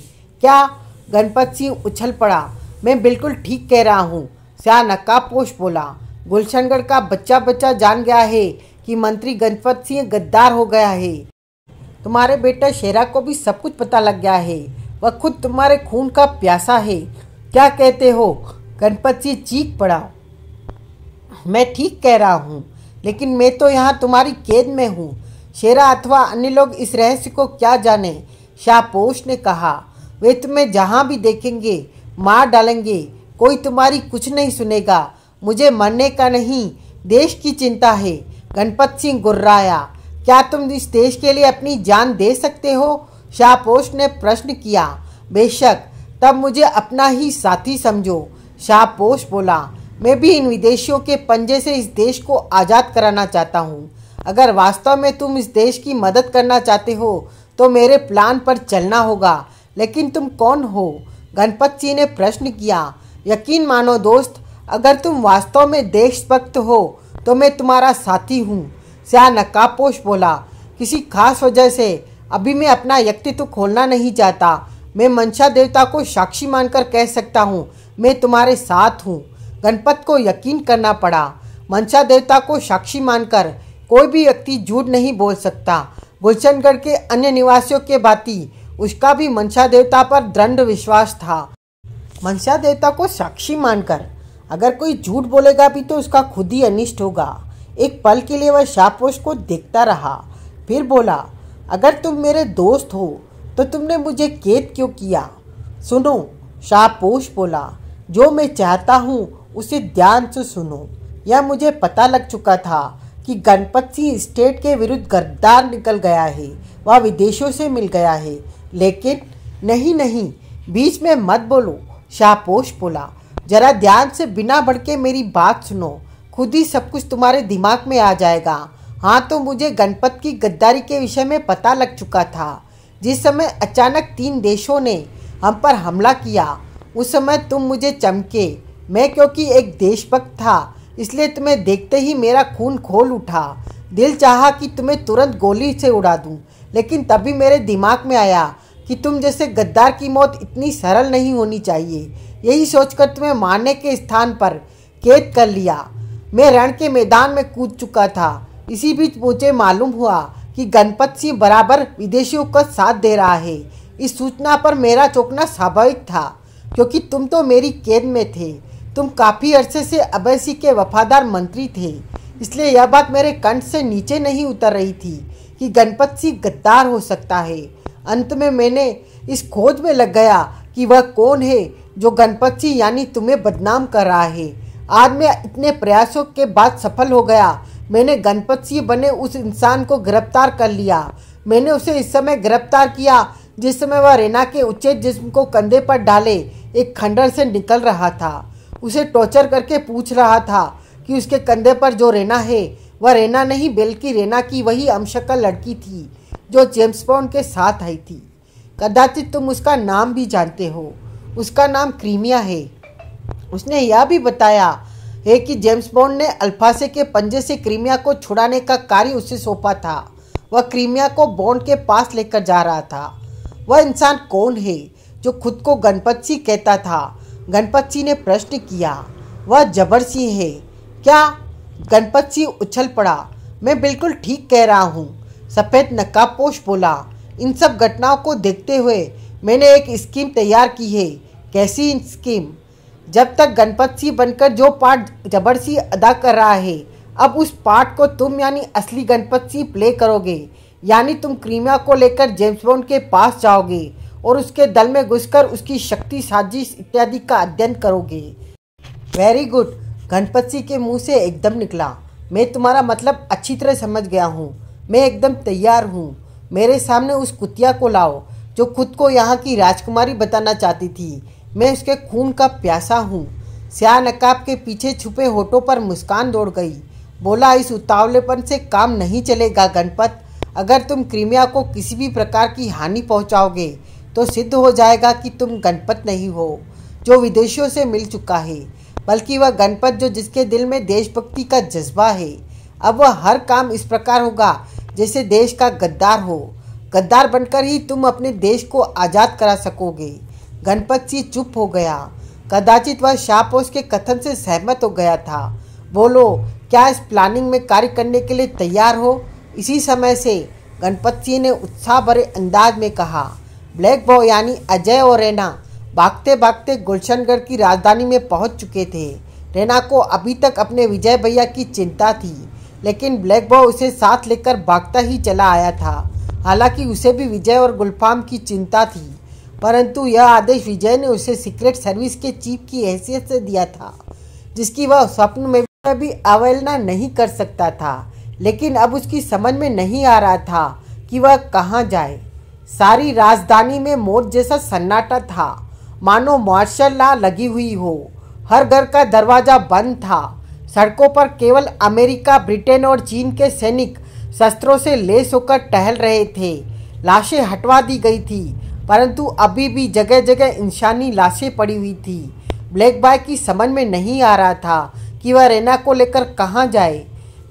क्या? गणपत सिंह उछल पड़ा। मैं बिल्कुल ठीक कह रहा हूँ, शाह नकाबपोश बोला। गुलशनगढ़ का बच्चा बच्चा जान गया है कि मंत्री गणपत सिंह गद्दार हो गया है। तुम्हारे बेटा शेरा को भी सब कुछ पता लग गया है। वह खुद तुम्हारे खून का प्यासा है। क्या कहते हो? गणपत सिंह चीख पड़ा। मैं ठीक कह रहा हूँ, लेकिन मैं तो यहाँ तुम्हारी कैद में हूँ। शेरा अथवा अन्य लोग इस रहस्य को क्या जाने? शाहपोश ने कहा, वे तुम्हें जहाँ भी देखेंगे मार डालेंगे। कोई तुम्हारी कुछ नहीं सुनेगा। मुझे मरने का नहीं, देश की चिंता है। गणपत सिंह गुर्राया। क्या तुम इस देश के लिए अपनी जान दे सकते हो? शाहपोश ने प्रश्न किया। बेशक, तब मुझे अपना ही साथी समझो। शाहपोश बोला, मैं भी इन विदेशियों के पंजे से इस देश को आज़ाद कराना चाहता हूँ। अगर वास्तव में तुम इस देश की मदद करना चाहते हो तो मेरे प्लान पर चलना होगा। लेकिन तुम कौन हो? गणपत सिंह ने प्रश्न किया। यकीन मानो दोस्त, अगर तुम वास्तव में देशभक्त हो तो मैं तुम्हारा साथी हूँ। शाह नकाबपोश बोला, किसी खास वजह से अभी मैं अपना व्यक्तित्व खोलना नहीं चाहता। मैं मनसा देवता को साक्षी मानकर कह सकता हूँ, मैं तुम्हारे साथ हूँ। गणपत को यकीन करना पड़ा। मनसा देवता को साक्षी मानकर कोई भी व्यक्ति झूठ नहीं बोल सकता। गुलशनगढ़ के अन्य निवासियों के भांति उसका भी मनसा देवता पर दृढ़ विश्वास था। मनसा देवता को साक्षी मानकर अगर कोई झूठ बोलेगा भी तो उसका खुद ही अनिष्ट होगा। एक पल के लिए वह शाहपोश को देखता रहा, फिर बोला, अगर तुम मेरे दोस्त हो तो तुमने मुझे कैद क्यों किया? सुनो, शाहपोश बोला, जो मैं चाहता हूँ उसे ध्यान से सुनो। यह मुझे पता लग चुका था कि गणपत सिंह स्टेट के विरुद्ध गद्दार निकल गया है। वह विदेशों से मिल गया है, लेकिन नहीं नहीं, बीच में मत बोलो, शाहपोश बोला। जरा ध्यान से बिना भड़के मेरी बात सुनो, खुद ही सब कुछ तुम्हारे दिमाग में आ जाएगा। हाँ, तो मुझे गणपत की गद्दारी के विषय में पता लग चुका था। जिस समय अचानक 3 देशों ने हम पर हमला किया, उस समय तुम मुझे चमके। मैं क्योंकि एक देशभक्त था, इसलिए तुम्हें देखते ही मेरा खून खोल उठा। दिल चाहा कि तुम्हें तुरंत गोली से उड़ा दूं, लेकिन तभी मेरे दिमाग में आया कि तुम जैसे गद्दार की मौत इतनी सरल नहीं होनी चाहिए। यही सोचकर तुम्हें मारने के स्थान पर कैद कर लिया। मैं रण के मैदान में कूद चुका था। इसी बीच मुझे मालूम हुआ कि गणपत सिंह बराबर विदेशियों का साथ दे रहा है। इस सूचना पर मेरा चौंकना स्वाभाविक था, क्योंकि तुम तो मेरी कैद में थे। तुम काफ़ी अरसे से अभय सिंह के वफादार मंत्री थे, इसलिए यह बात मेरे कंठ से नीचे नहीं उतर रही थी कि गणपत सिंह गद्दार हो सकता है। अंत में मैंने इस खोज में लग गया कि वह कौन है जो गणपत सिंह यानी तुम्हें बदनाम कर रहा है। आज मैं इतने प्रयासों के बाद सफल हो गया। मैंने गणपत सिंह बने उस इंसान को गिरफ्तार कर लिया। मैंने उसे इस समय गिरफ्तार किया जिस समय वह रेना के उच्चेत जिस्म को कंधे पर डाले एक खंडर से निकल रहा था। उसे टॉर्चर करके पूछ रहा था कि उसके कंधे पर जो रेना है वह रेना नहीं, बल्कि रेना की वही अमशक्ल लड़की थी जो जेम्स बॉन्ड के साथ आई थी। कदाचित तुम उसका नाम भी जानते हो। उसका नाम क्रीमिया है। उसने यह भी बताया है कि जेम्स बॉन्ड ने अल्फासे के पंजे से क्रीमिया को छुड़ाने का कार्य उसे सौंपा था। वह क्रीमिया को बॉन्ड के पास लेकर जा रहा था। वह इंसान कौन है जो खुद को गणपत सिंह कहता था? गणपत सिंह ने प्रश्न किया। वह जबर सिंह है क्या? गणपत सिंह उछल पड़ा। मैं बिल्कुल ठीक कह रहा हूँ, सफ़ेद नकाबपोश बोला। इन सब घटनाओं को देखते हुए मैंने एक स्कीम तैयार की है। कैसी स्कीम? जब तक गणपत सिंह बनकर जो पार्ट जबर सिंह अदा कर रहा है, अब उस पार्ट को तुम यानी असली गणपत सिंह प्ले करोगे। यानी तुम क्रीमिया को लेकर जेम्स बॉन्ड के पास जाओगे और उसके दल में घुसकर उसकी शक्ति, साजिश इत्यादि का अध्ययन करोगे। वेरी गुड, गणपत सिंह के मुंह से एकदम निकला। मैं तुम्हारा मतलब अच्छी तरह समझ गया हूँ। मैं एकदम तैयार हूँ। मेरे सामने उस कुतिया को लाओ जो खुद को यहाँ की राजकुमारी बताना चाहती थी। मैं उसके खून का प्यासा हूँ। स्याह नकाब के पीछे छुपे होठों पर मुस्कान दौड़ गई। बोला, इस उतावलेपन से काम नहीं चलेगा गणपत। अगर तुम क्रीमिया को किसी भी प्रकार की हानि पहुँचाओगे तो सिद्ध हो जाएगा कि तुम गणपत नहीं हो जो विदेशियों से मिल चुका है, बल्कि वह गणपत जो जिसके दिल में देशभक्ति का जज्बा है। अब वह हर काम इस प्रकार होगा जैसे देश का गद्दार हो। गद्दार बनकर ही तुम अपने देश को आज़ाद करा सकोगे। गणपत सिंह चुप हो गया। कदाचित वह शाहपोश के कथन से सहमत हो गया था। बोलो, क्या इस प्लानिंग में कार्य करने के लिए तैयार हो? इसी समय से गणपत सिंह ने उत्साह भरे अंदाज में कहा। ब्लैक बॉय यानी अजय और रैना भागते भागते गुलशनगढ़ की राजधानी में पहुंच चुके थे। रैना को अभी तक अपने विजय भैया की चिंता थी, लेकिन ब्लैक बॉय उसे साथ लेकर भागता ही चला आया था। हालांकि उसे भी विजय और गुलफाम की चिंता थी, परंतु यह आदेश विजय ने उसे सीक्रेट सर्विस के चीफ की हैसियत से दिया था, जिसकी वह स्वप्न में भी अवहेलना नहीं कर सकता था। लेकिन अब उसकी समझ में नहीं आ रहा था कि वह कहाँ जाए। सारी राजधानी में मौत जैसा सन्नाटा था, मानो मार्शल लॉ लगी हुई हो। हर घर का दरवाजा बंद था। सड़कों पर केवल अमेरिका, ब्रिटेन और चीन के सैनिक शस्त्रों से लैस होकर टहल रहे थे। लाशें हटवा दी गई थी, परंतु अभी भी जगह जगह इंसानी लाशें पड़ी हुई थी। ब्लैक बॉय की समझ में नहीं आ रहा था कि वह रैना को लेकर कहाँ जाए,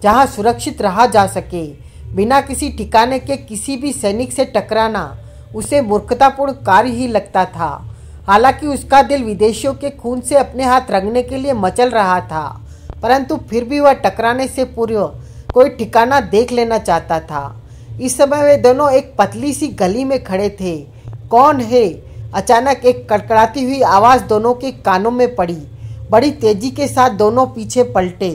जहाँ सुरक्षित रहा जा सके। बिना किसी ठिकाने के किसी भी सैनिक से टकराना उसे मूर्खतापूर्ण कार्य ही लगता था। हालांकि उसका दिल विदेशियों के खून से अपने हाथ रंगने के लिए मचल रहा था, परंतु फिर भी वह टकराने से पूर्व कोई ठिकाना देख लेना चाहता था। इस समय वे दोनों एक पतली सी गली में खड़े थे। कौन है? अचानक एक कड़कड़ाती हुई आवाज़ दोनों के कानों में पड़ी। बड़ी तेजी के साथ दोनों पीछे पलटे।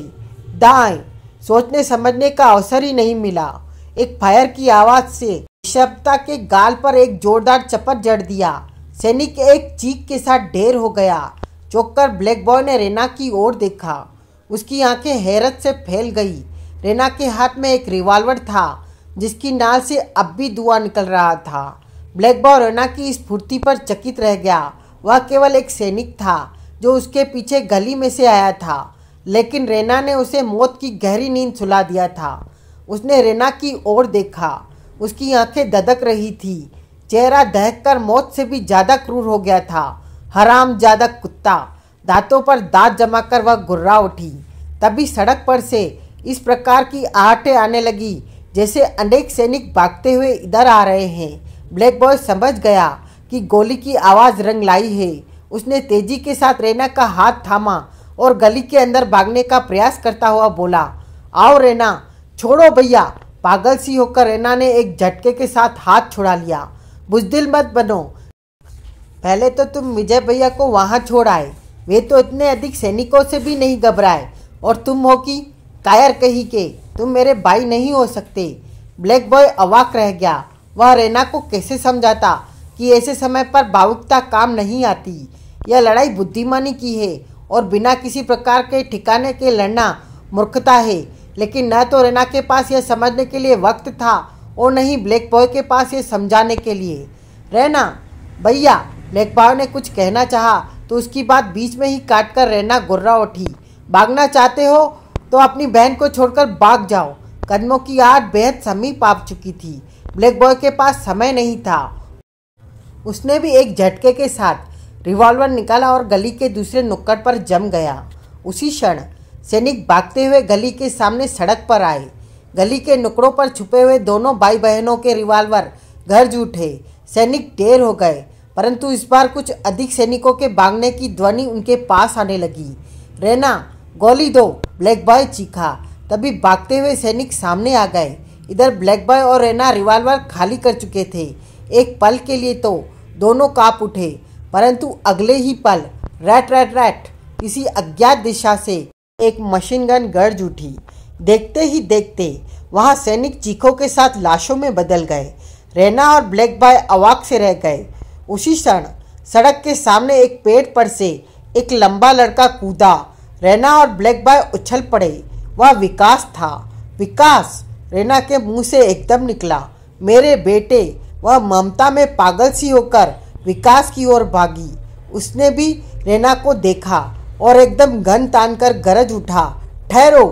दाएं। सोचने समझने का अवसर ही नहीं मिला। एक फायर की आवाज़ से निशब्दता के गाल पर एक जोरदार चपत जड़ दिया। सैनिक एक चीख के साथ ढेर हो गया। चौंककर ब्लैक बॉय ने रैना की ओर देखा। उसकी आंखें हैरत से फैल गई। रैना के हाथ में एक रिवॉल्वर था, जिसकी नाल से अब भी धुआं निकल रहा था। ब्लैक बॉय रैना की इस फुर्ती पर चकित रह गया। वह केवल एक सैनिक था जो उसके पीछे गली में से आया था, लेकिन रैना ने उसे मौत की गहरी नींद सुला दिया था। उसने रैना की ओर देखा। उसकी आंखें धधक रही थी। चेहरा दहककर मौत से भी ज्यादा क्रूर हो गया था। हरामजादा कुत्ता! दांतों पर दांत जमाकर वह गुर्रा उठी। तभी सड़क पर से इस प्रकार की आहटें आने लगी जैसे अनेक सैनिक भागते हुए इधर आ रहे हैं। ब्लैक बॉय समझ गया कि गोली की आवाज़ रंग लाई है। उसने तेजी के साथ रैना का हाथ थामा और गली के अंदर भागने का प्रयास करता हुआ बोला, आओ रैना, छोड़ो भैया। पागल सी होकर रैना ने एक झटके के साथ हाथ छुड़ा लिया। बुज़दिल मत बनो। पहले तो तुम विजय भैया को वहां छोड़ आए। वे तो इतने अधिक सैनिकों से भी नहीं घबराए, और तुम हो कि कायर कहीं के, तुम मेरे भाई नहीं हो सकते। ब्लैक बॉय अवाक रह गया। वह रैना को कैसे समझाता कि ऐसे समय पर भावुकता काम नहीं आती। यह लड़ाई बुद्धिमानी की है और बिना किसी प्रकार के ठिकाने के लड़ना मूर्खता है। लेकिन न तो रैना के पास यह समझने के लिए वक्त था और न ही ब्लैक बॉय के पास यह समझाने के लिए। रैना भैया, ब्लैक बॉय ने कुछ कहना चाहा तो उसकी बात बीच में ही काटकर रैना गुर्रा उठी। भागना चाहते हो तो अपनी बहन को छोड़कर भाग जाओ। कदमों की आहट बेहद समीप आ चुकी थी। ब्लैक बॉय के पास समय नहीं था। उसने भी एक झटके के साथ रिवॉल्वर निकाला और गली के दूसरे नुक्कड़ पर जम गया। उसी क्षण सैनिक भागते हुए गली के सामने सड़क पर आए। गली के नुक्कड़ों पर छुपे हुए दोनों भाई बहनों के रिवॉल्वर गरज उठे। सैनिक ढेर हो गए, परंतु इस बार कुछ अधिक सैनिकों के भागने की ध्वनि उनके पास आने लगी। रैना, गोली दो, ब्लैक बॉय चीखा। तभी भागते हुए सैनिक सामने आ गए। इधर ब्लैक बॉय और रैना रिवॉल्वर खाली कर चुके थे। एक पल के लिए तो दोनों कांप उठे, परंतु अगले ही पल रैट रैट रैट किसी अज्ञात दिशा से एक मशीन गन गरज उठी। देखते ही देखते वहां सैनिक चीखों के साथ लाशों में बदल गए। रैना और ब्लैक बॉय अवाक से रह गए। उसी क्षण सड़क के सामने एक पेड़ पर से एक लंबा लड़का कूदा। रैना और ब्लैक बॉय उछल पड़े। वह विकास था। विकास! रैना के मुंह से एकदम निकला। मेरे बेटे! वह ममता में पागल सी होकर विकास की ओर भागी। उसने भी रैना को देखा और एकदम गन तानकर गरज उठा, ठहरो!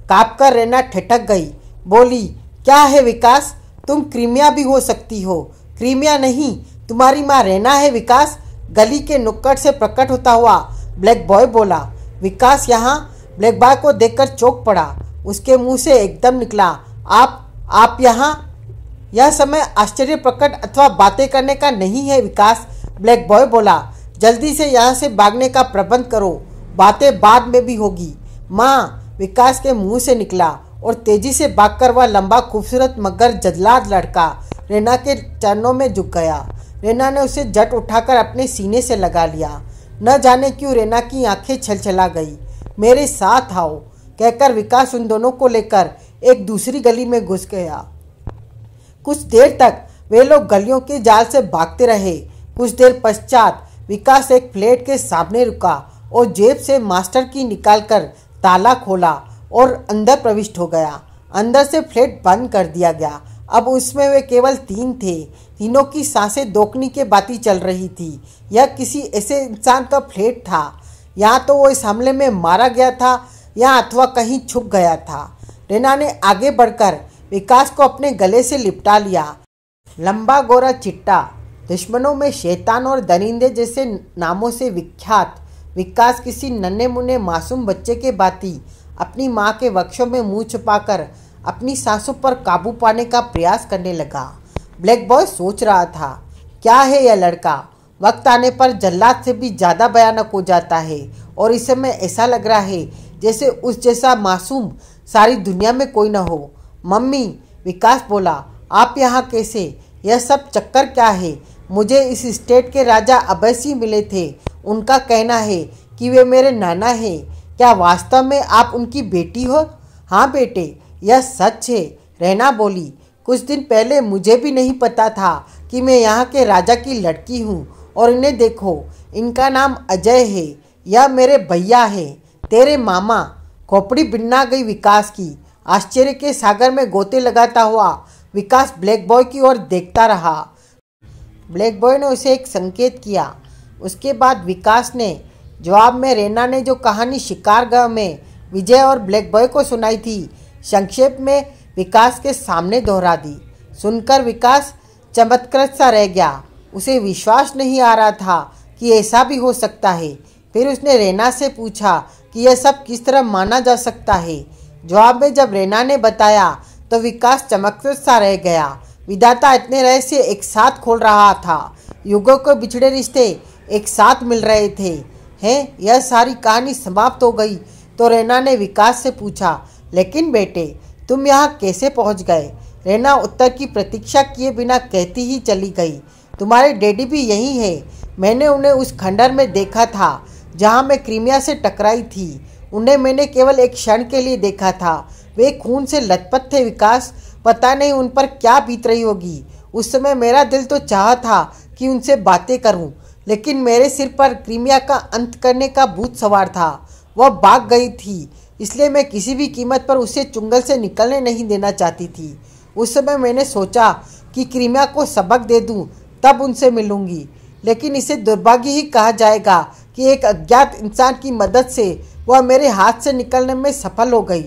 कांपकर रैना ठिठक गई। बोली, क्या है विकास? तुम क्रीमिया भी हो सकती हो। क्रीमिया नहीं, तुम्हारी माँ रैना है विकास। गली के नुक्कड़ से प्रकट होता हुआ ब्लैक बॉय बोला। विकास यहाँ ब्लैक बॉय को देखकर चौंक पड़ा। उसके मुंह से एकदम निकला, आप यहाँ? यह समय आश्चर्य प्रकट अथवा बातें करने का नहीं है विकास। ब्लैक बॉय बोला, जल्दी से यहाँ से भागने का प्रबंध करो, बातें बाद में भी होगी। माँ! विकास के मुंह से निकला और तेजी से भागकर वह लंबा खूबसूरत मगर जदलाद लड़का रैना के चरणों में झुक गया। रैना ने उसे झट उठाकर अपने सीने से लगा लिया। न जाने क्यों रैना की आंखें छलछला गई। मेरे साथ आओ, कहकर विकास उन दोनों को लेकर एक दूसरी गली में घुस गया। कुछ देर तक वे लोग गलियों के जाल से भागते रहे। कुछ देर पश्चात विकास एक फ्लैट के सामने रुका और जेब से मास्टर की निकालकर ताला खोला और अंदर प्रविष्ट हो गया। अंदर से फ्लैट बंद कर दिया गया। अब उसमें वे केवल 3 थे। तीनों की सांसें दोकनी के बाती चल रही थी। यह किसी ऐसे इंसान का फ्लैट था। या तो वो इस हमले में मारा गया था या अथवा कहीं छुप गया था। रैना ने आगे बढ़कर विकास को अपने गले से लिपटा लिया। लंबा गोरा चिट्टा, दुश्मनों में शैतान और दरिंदे जैसे नामों से विख्यात विकास किसी नन्हे मुन्ने मासूम बच्चे के भांति अपनी माँ के वक्षों में मुंह छुपाकर अपनी सांसों पर काबू पाने का प्रयास करने लगा। ब्लैक बॉय सोच रहा था, क्या है यह लड़का? वक्त आने पर जल्लाद से भी ज़्यादा भयानक हो जाता है और इस समय ऐसा लग रहा है जैसे उस जैसा मासूम सारी दुनिया में कोई न हो। मम्मी! विकास बोला, आप यहाँ कैसे? यह सब चक्कर क्या है? मुझे इस स्टेट के राजा अभय सिंह मिले थे। उनका कहना है कि वे मेरे नाना हैं। क्या वास्तव में आप उनकी बेटी हो? हाँ बेटे, यह सच है, रैना बोली। कुछ दिन पहले मुझे भी नहीं पता था कि मैं यहाँ के राजा की लड़की हूँ। और इन्हें देखो, इनका नाम अजय है। यह मेरे भैया हैं, तेरे मामा। खोपड़ी बिन्ना गई विकास की। आश्चर्य के सागर में गोते लगाता हुआ विकास ब्लैक बॉय की ओर देखता रहा। ब्लैक बॉय ने उसे एक संकेत किया। उसके बाद विकास ने जवाब में रेना ने जो कहानी शिकारगाह में विजय और ब्लैक बॉय को सुनाई थी संक्षेप में विकास के सामने दोहरा दी। सुनकर विकास चमत्कृत सा रह गया। उसे विश्वास नहीं आ रहा था कि ऐसा भी हो सकता है। फिर उसने रेना से पूछा कि यह सब किस तरह माना जा सकता है। जवाब में जब रेना ने बताया तो विकास चमत्कृत सा रह गया। विधाता इतने रहस्य एक साथ खोल रहा था। युगों के बिछड़े रिश्ते एक साथ मिल रहे थे। हैं, यह सारी कहानी समाप्त हो गई तो रेना ने विकास से पूछा, लेकिन बेटे तुम यहाँ कैसे पहुँच गए? रेना उत्तर की प्रतीक्षा किए बिना कहती ही चली गई, तुम्हारे डैडी भी यही है। मैंने उन्हें उस खंडर में देखा था जहाँ मैं क्रीमिया से टकराई थी। उन्हें मैंने केवल एक क्षण के लिए देखा था। वे खून से लथपथ थे विकास, पता नहीं उन पर क्या बीत रही होगी। उस समय मेरा दिल तो चाहा था कि उनसे बातें करूं, लेकिन मेरे सिर पर क्रीमिया का अंत करने का भूत सवार था। वह भाग गई थी, इसलिए मैं किसी भी कीमत पर उसे चुंगल से निकलने नहीं देना चाहती थी। उस समय मैंने सोचा कि क्रीमिया को सबक दे दूं, तब उनसे मिलूंगी, लेकिन इसे दुर्भाग्य ही कहा जाएगा कि एक अज्ञात इंसान की मदद से वह मेरे हाथ से निकलने में सफल हो गई।